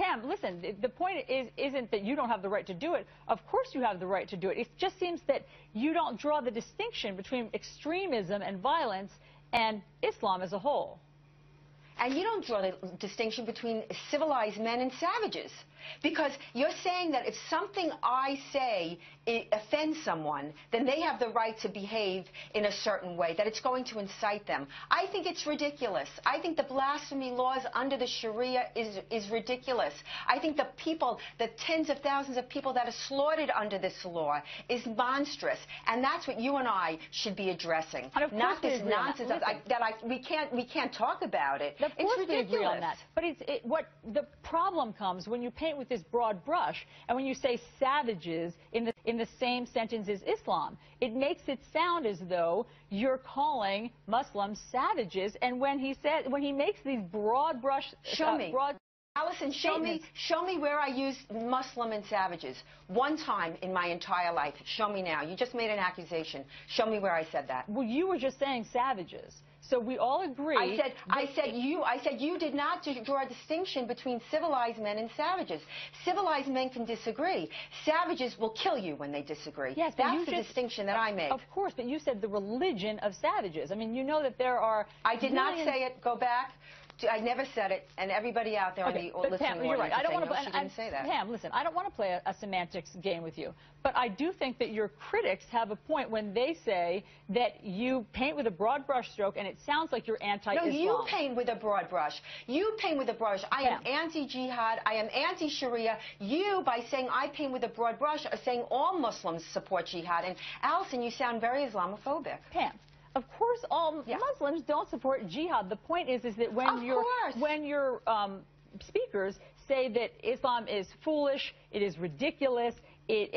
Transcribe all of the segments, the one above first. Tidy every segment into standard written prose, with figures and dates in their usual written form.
Pam, listen, the point isn't that you don't have the right to do it. Of course you have the right to do it. It just seems that you don't draw the distinction between extremism and violence and Islam as a whole. And you don't draw the distinction between civilized men and savages. Because you're saying that if something I say offends someone, then they have the right to behave in a certain way, that it's going to incite them. I think it's ridiculous. I think the blasphemy laws under the Sharia is ridiculous. I think the people, the tens of thousands of people that are slaughtered under this law is monstrous. And that's what you and I should be addressing. Not this nonsense we can't talk about it. Of course it's ridiculous. We agree on that. But what the problem comes when you paint with this broad brush and when you say savages in the same sentence as Islam. It makes it sound as though you're calling Muslims savages, and when he makes these broad brush Alisyn, show me where I used Muslim and savages one time in my entire life. Show me now. You just made an accusation. Show me where I said that. Well, you were just saying savages. So we all agree. I said you did not draw a distinction between civilized men and savages. Civilized men can disagree. Savages will kill you when they disagree. Yes, that's the distinction that I made. Of course, but you said the religion of savages. I mean, you know that there are. I did not say it. Go back. I never said it, and everybody out there on the listening Pam, you're right. I don't want to. She didn't say that. Pam, listen, I don't want to play a semantics game with you, but I do think that your critics have a point when they say that you paint with a broad brush stroke, and it sounds like you're anti-Islam. No, you paint with a broad brush. You paint with a brush. I am anti-jihad. I am anti-Sharia. You, by saying I paint with a broad brush, are saying all Muslims support jihad. And Alisyn, you sound very Islamophobic. Pam. Of course, all Muslims don't support jihad. The point is that when your speakers say that Islam is foolish, it is ridiculous,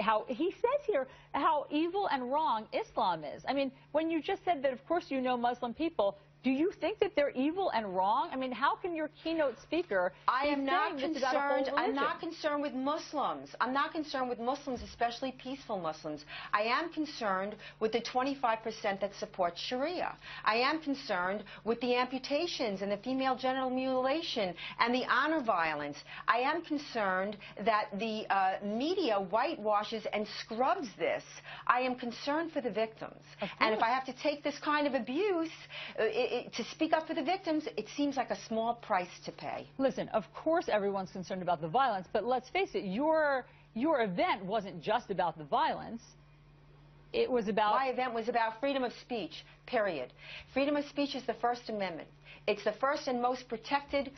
how he says here how evil and wrong Islam is. I mean, when you just said that, of course, you know Muslim people. Do you think that they're evil and wrong? I mean, how can your keynote speaker I'm not concerned with Muslims. I'm not concerned with Muslims, especially peaceful Muslims. I am concerned with the 25% that support Sharia. I am concerned with the amputations and the female genital mutilation and the honor violence. I am concerned that the media whitewashes and scrubs this. I am concerned for the victims. And if I have to take this kind of abuse, to speak up for the victims, it seems like a small price to pay. Listen, of course everyone's concerned about the violence, but let's face it, your event wasn't just about the violence. It was about... My event was about freedom of speech, period. Freedom of speech is the First Amendment. It's the first and most protected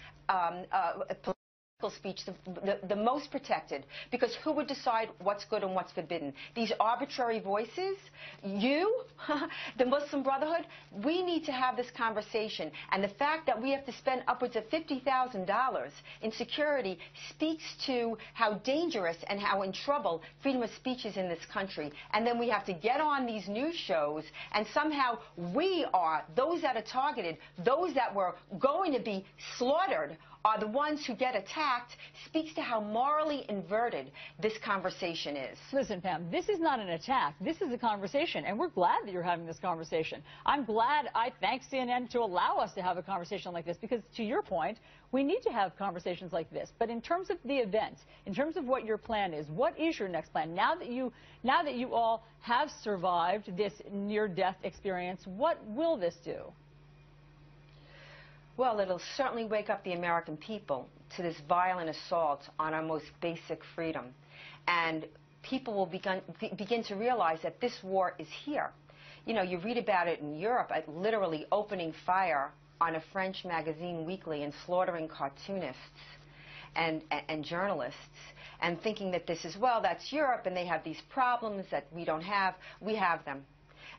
speech, the most protected, because who would decide what's good and what's forbidden? These arbitrary voices, you, the Muslim Brotherhood, we need to have this conversation. And the fact that we have to spend upwards of $50,000 in security speaks to how dangerous and how in trouble freedom of speech is in this country. And then we have to get on these news shows, and somehow we are, those that are targeted, those that were going to be slaughtered, are the ones who get attacked, speaks to how morally inverted this conversation is. Listen, Pam, this is not an attack. This is a conversation, and we're glad that you're having this conversation. I'm glad I thank CNN to allow us to have a conversation like this, because to your point, we need to have conversations like this. But in terms of the event, in terms of what your plan is, what is your next plan? Now that you all have survived this near-death experience, what will this do? Well, it'll certainly wake up the American people to this violent assault on our most basic freedom. And people will begin to realize that this war is here. You know, you read about it in Europe, literally opening fire on a French magazine weekly and slaughtering cartoonists and journalists, and thinking that this is, well, that's Europe and they have these problems that we don't have. We have them.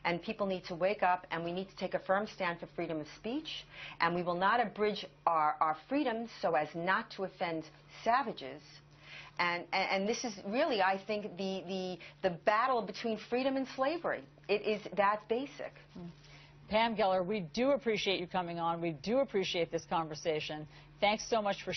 And people need to wake up, and we need to take a firm stand for freedom of speech, and we will not abridge our freedoms so as not to offend savages. And this is really, I think, the battle between freedom and slavery. It is that basic. Pam Geller, we do appreciate you coming on. We do appreciate this conversation. Thanks so much for